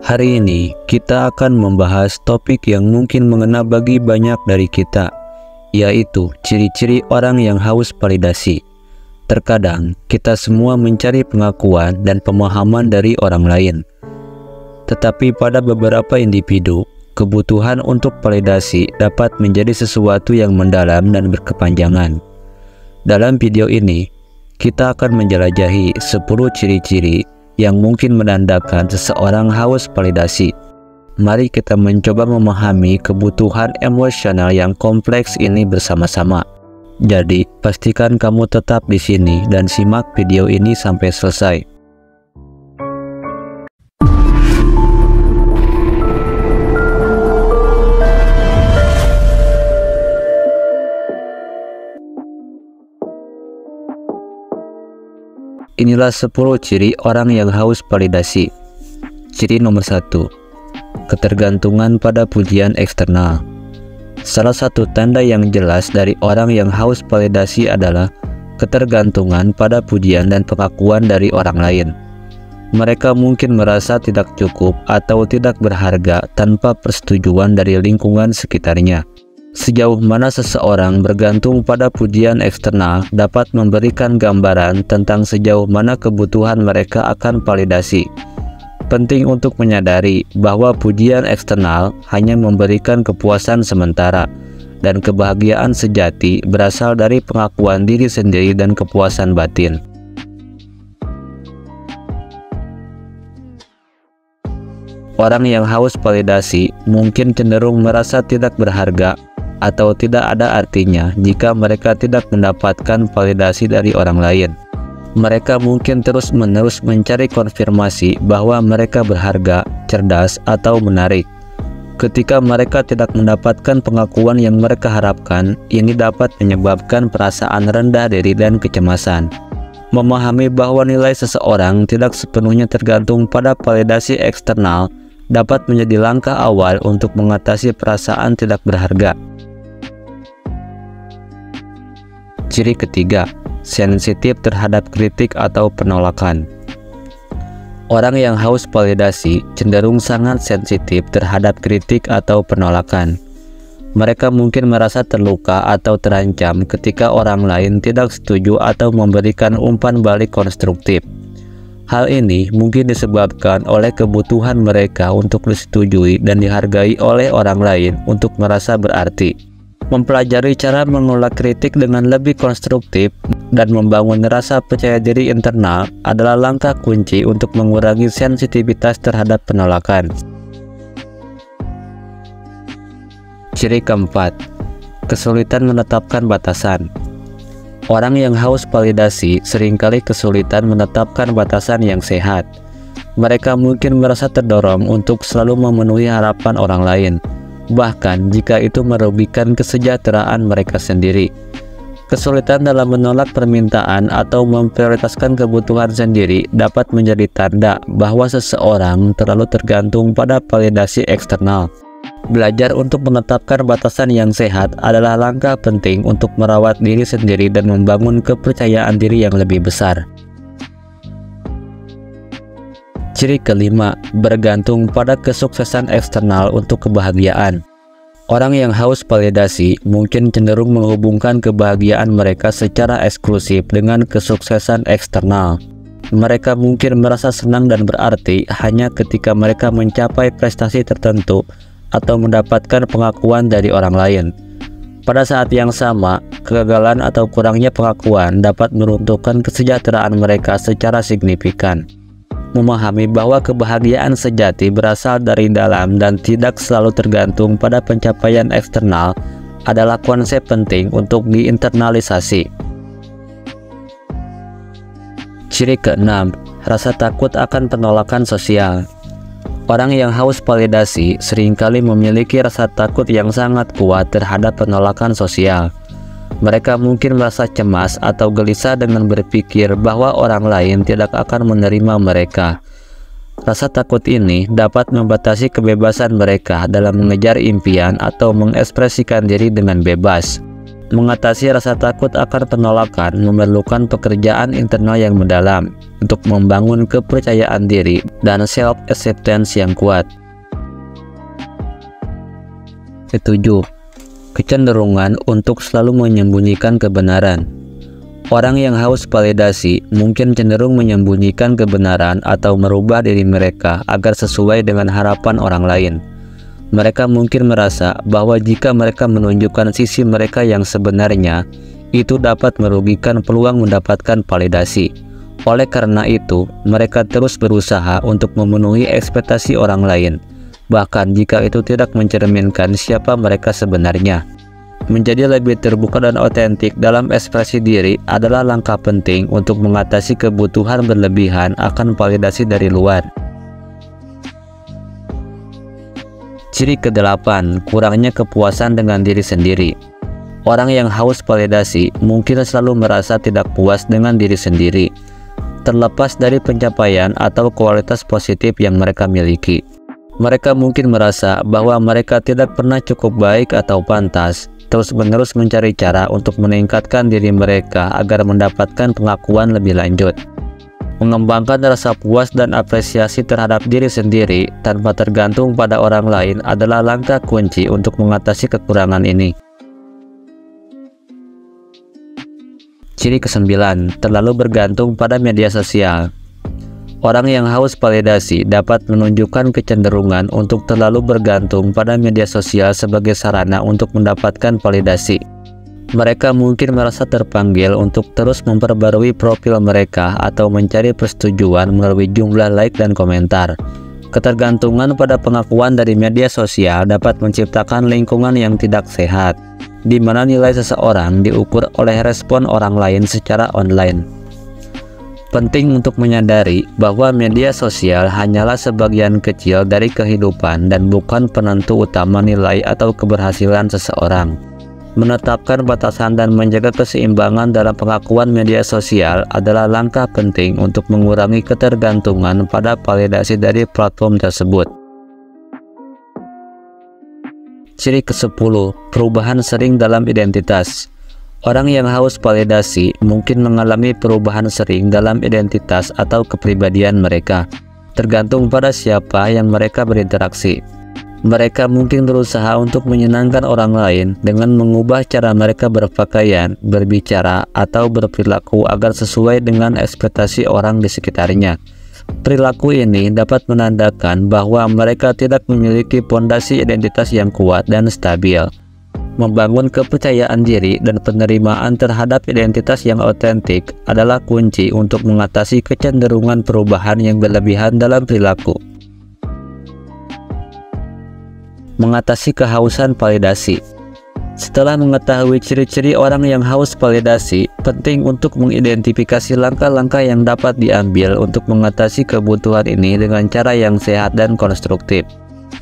Hari ini kita akan membahas topik yang mungkin mengena bagi banyak dari kita, yaitu ciri-ciri orang yang haus validasi. Terkadang kita semua mencari pengakuan dan pemahaman dari orang lain. Tetapi pada beberapa individu, kebutuhan untuk validasi dapat menjadi sesuatu yang mendalam dan berkepanjangan. Dalam video ini, kita akan menjelajahi 10 ciri-ciri yang mungkin menandakan seseorang haus validasi. Mari kita mencoba memahami kebutuhan emosional yang kompleks ini bersama-sama. Jadi, pastikan kamu tetap di sini dan simak video ini sampai selesai. Inilah 10 ciri orang yang haus validasi. Ciri nomor 1. Ketergantungan pada pujian eksternal. Salah satu tanda yang jelas dari orang yang haus validasi adalah ketergantungan pada pujian dan pengakuan dari orang lain. Mereka mungkin merasa tidak cukup atau tidak berharga tanpa persetujuan dari lingkungan sekitarnya. Sejauh mana seseorang bergantung pada pujian eksternal dapat memberikan gambaran tentang sejauh mana kebutuhan mereka akan validasi. Penting untuk menyadari bahwa pujian eksternal hanya memberikan kepuasan sementara, dan kebahagiaan sejati berasal dari pengakuan diri sendiri dan kepuasan batin. Orang yang haus validasi mungkin cenderung merasa tidak berharga atau tidak ada artinya jika mereka tidak mendapatkan validasi dari orang lain. Mereka mungkin terus-menerus mencari konfirmasi bahwa mereka berharga, cerdas, atau menarik. Ketika mereka tidak mendapatkan pengakuan yang mereka harapkan, ini dapat menyebabkan perasaan rendah diri dan kecemasan. Memahami bahwa nilai seseorang tidak sepenuhnya tergantung pada validasi eksternal dapat menjadi langkah awal untuk mengatasi perasaan tidak berharga. Ciri ketiga, sensitif terhadap kritik atau penolakan. Orang yang haus validasi cenderung sangat sensitif terhadap kritik atau penolakan. Mereka mungkin merasa terluka atau terancam ketika orang lain tidak setuju atau memberikan umpan balik konstruktif. Hal ini mungkin disebabkan oleh kebutuhan mereka untuk disetujui dan dihargai oleh orang lain untuk merasa berarti. Mempelajari cara menolak kritik dengan lebih konstruktif dan membangun rasa percaya diri internal adalah langkah kunci untuk mengurangi sensitivitas terhadap penolakan. Ciri keempat, kesulitan menetapkan batasan. Orang yang haus validasi seringkali kesulitan menetapkan batasan yang sehat. Mereka mungkin merasa terdorong untuk selalu memenuhi harapan orang lain, bahkan jika itu merugikan kesejahteraan mereka sendiri. Kesulitan dalam menolak permintaan atau memprioritaskan kebutuhan sendiri dapat menjadi tanda bahwa seseorang terlalu tergantung pada validasi eksternal. Belajar untuk menetapkan batasan yang sehat adalah langkah penting untuk merawat diri sendiri dan membangun kepercayaan diri yang lebih besar. Ciri kelima, bergantung pada kesuksesan eksternal untuk kebahagiaan. Orang yang haus validasi mungkin cenderung menghubungkan kebahagiaan mereka secara eksklusif dengan kesuksesan eksternal. Mereka mungkin merasa senang dan berarti hanya ketika mereka mencapai prestasi tertentu atau mendapatkan pengakuan dari orang lain. Pada saat yang sama, kegagalan atau kurangnya pengakuan dapat meruntuhkan kesejahteraan mereka secara signifikan. Memahami bahwa kebahagiaan sejati berasal dari dalam dan tidak selalu tergantung pada pencapaian eksternal adalah konsep penting untuk diinternalisasi. Ciri keenam, rasa takut akan penolakan sosial. Orang yang haus validasi seringkali memiliki rasa takut yang sangat kuat terhadap penolakan sosial. Mereka mungkin merasa cemas atau gelisah dengan berpikir bahwa orang lain tidak akan menerima mereka. Rasa takut ini dapat membatasi kebebasan mereka dalam mengejar impian atau mengekspresikan diri dengan bebas. mengatasi rasa takut akan penolakan memerlukan pekerjaan internal yang mendalam untuk membangun kepercayaan diri dan self-acceptance yang kuat. 7. Kecenderungan untuk selalu menyembunyikan kebenaran. Orang yang haus validasi mungkin cenderung menyembunyikan kebenaran atau merubah diri mereka agar sesuai dengan harapan orang lain. Mereka mungkin merasa bahwa jika mereka menunjukkan sisi mereka yang sebenarnya, itu dapat merugikan peluang mendapatkan validasi. Oleh karena itu, mereka terus berusaha untuk memenuhi ekspektasi orang lain, bahkan jika itu tidak mencerminkan siapa mereka sebenarnya. Menjadi lebih terbuka dan otentik dalam ekspresi diri adalah langkah penting untuk mengatasi kebutuhan berlebihan akan validasi dari luar. Ciri ke-8, kurangnya kepuasan dengan diri sendiri. Orang yang haus validasi mungkin selalu merasa tidak puas dengan diri sendiri, terlepas dari pencapaian atau kualitas positif yang mereka miliki. Mereka mungkin merasa bahwa mereka tidak pernah cukup baik atau pantas, terus-menerus mencari cara untuk meningkatkan diri mereka agar mendapatkan pengakuan lebih lanjut. Mengembangkan rasa puas dan apresiasi terhadap diri sendiri tanpa tergantung pada orang lain adalah langkah kunci untuk mengatasi kekurangan ini. Ciri ke-9, terlalu bergantung pada media sosial. Orang yang haus validasi dapat menunjukkan kecenderungan untuk terlalu bergantung pada media sosial sebagai sarana untuk mendapatkan validasi. Mereka mungkin merasa terpanggil untuk terus memperbarui profil mereka atau mencari persetujuan melalui jumlah like dan komentar. Ketergantungan pada pengakuan dari media sosial dapat menciptakan lingkungan yang tidak sehat, di mana nilai seseorang diukur oleh respon orang lain secara online. Penting untuk menyadari bahwa media sosial hanyalah sebagian kecil dari kehidupan dan bukan penentu utama nilai atau keberhasilan seseorang. Menetapkan batasan dan menjaga keseimbangan dalam pengakuan media sosial adalah langkah penting untuk mengurangi ketergantungan pada validasi dari platform tersebut. Ciri ke-10, perubahan sering dalam identitas. Orang yang haus validasi mungkin mengalami perubahan sering dalam identitas atau kepribadian mereka, tergantung pada siapa yang mereka berinteraksi. Mereka mungkin berusaha untuk menyenangkan orang lain dengan mengubah cara mereka berpakaian, berbicara, atau berperilaku agar sesuai dengan ekspektasi orang di sekitarnya. Perilaku ini dapat menandakan bahwa mereka tidak memiliki fondasi identitas yang kuat dan stabil. Membangun kepercayaan diri dan penerimaan terhadap identitas yang otentik adalah kunci untuk mengatasi kecenderungan perubahan yang berlebihan dalam perilaku. Mengatasi kehausan validasi. Setelah mengetahui ciri-ciri orang yang haus validasi, penting untuk mengidentifikasi langkah-langkah yang dapat diambil untuk mengatasi kebutuhan ini dengan cara yang sehat dan konstruktif.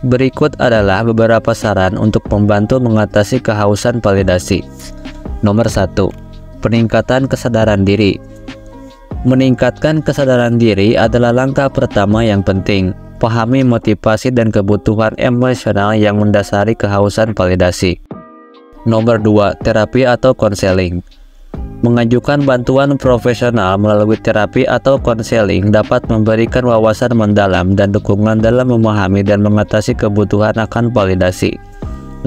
Berikut adalah beberapa saran untuk membantu mengatasi kehausan validasi. Nomor 1. Peningkatan kesadaran diri. Meningkatkan kesadaran diri adalah langkah pertama yang penting. Pahami motivasi dan kebutuhan emosional yang mendasari kehausan validasi. Nomor 2. Terapi atau konseling. Mengajukan bantuan profesional melalui terapi atau konseling dapat memberikan wawasan mendalam dan dukungan dalam memahami dan mengatasi kebutuhan akan validasi.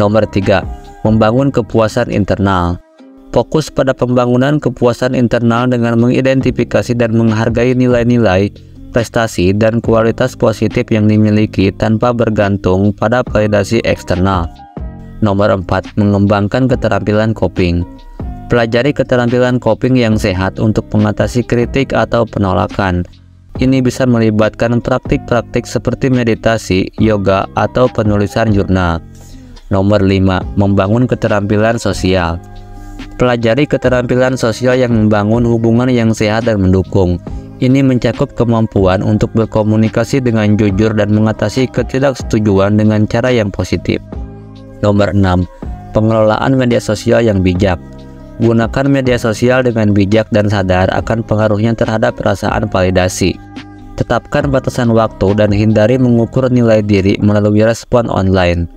Nomor 3. Membangun kepuasan internal. Fokus pada pembangunan kepuasan internal dengan mengidentifikasi dan menghargai nilai-nilai, prestasi, dan kualitas positif yang dimiliki tanpa bergantung pada validasi eksternal. Nomor 4. Mengembangkan keterampilan coping. Pelajari keterampilan coping yang sehat untuk mengatasi kritik atau penolakan. Ini bisa melibatkan praktik-praktik seperti meditasi, yoga, atau penulisan jurnal. Nomor 5. Membangun keterampilan sosial. Pelajari keterampilan sosial yang membangun hubungan yang sehat dan mendukung. Ini mencakup kemampuan untuk berkomunikasi dengan jujur dan mengatasi ketidaksetujuan dengan cara yang positif. Nomor 6. Pengelolaan media sosial yang bijak. Gunakan media sosial dengan bijak dan sadar akan pengaruhnya terhadap perasaan validasi. Tetapkan batasan waktu dan hindari mengukur nilai diri melalui respon online.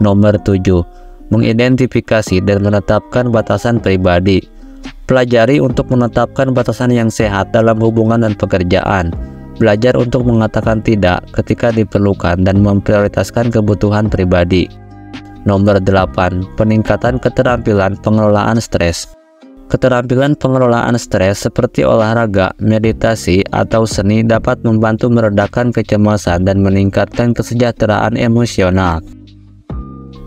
Nomor 7. mengidentifikasi dan menetapkan batasan pribadi. Pelajari untuk menetapkan batasan yang sehat dalam hubungan dan pekerjaan. Belajar untuk mengatakan tidak ketika diperlukan dan memprioritaskan kebutuhan pribadi. Nomor 8. Peningkatan keterampilan pengelolaan stres. Keterampilan pengelolaan stres seperti olahraga, meditasi, atau seni dapat membantu meredakan kecemasan dan meningkatkan kesejahteraan emosional.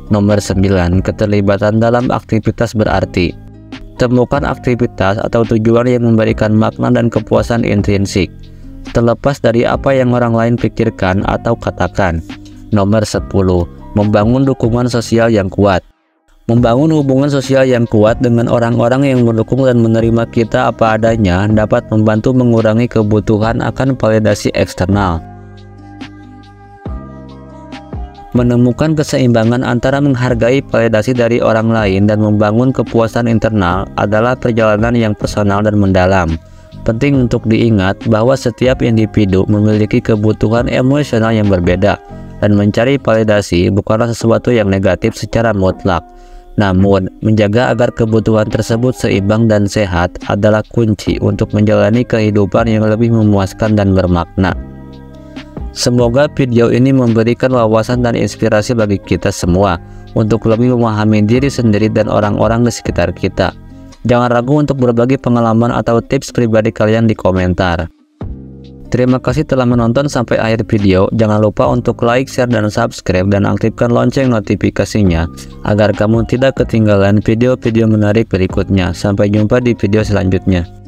Nomor 9. Keterlibatan dalam aktivitas berarti. Temukan aktivitas atau tujuan yang memberikan makna dan kepuasan intrinsik, terlepas dari apa yang orang lain pikirkan atau katakan. Nomor 10. Membangun dukungan sosial yang kuat. Membangun hubungan sosial yang kuat dengan orang-orang yang mendukung dan menerima kita apa adanya dapat membantu mengurangi kebutuhan akan validasi eksternal. Menemukan keseimbangan antara menghargai validasi dari orang lain dan membangun kepuasan internal adalah perjalanan yang personal dan mendalam. Penting untuk diingat bahwa setiap individu memiliki kebutuhan emosional yang berbeda, dan mencari validasi bukanlah sesuatu yang negatif secara mutlak. Namun, menjaga agar kebutuhan tersebut seimbang dan sehat adalah kunci untuk menjalani kehidupan yang lebih memuaskan dan bermakna. Semoga video ini memberikan wawasan dan inspirasi bagi kita semua untuk lebih memahami diri sendiri dan orang-orang di sekitar kita. Jangan ragu untuk berbagi pengalaman atau tips pribadi kalian di komentar. Terima kasih telah menonton sampai akhir video. Jangan lupa untuk like, share, dan subscribe, dan aktifkan lonceng notifikasinya agar kamu tidak ketinggalan video-video menarik berikutnya. Sampai jumpa di video selanjutnya.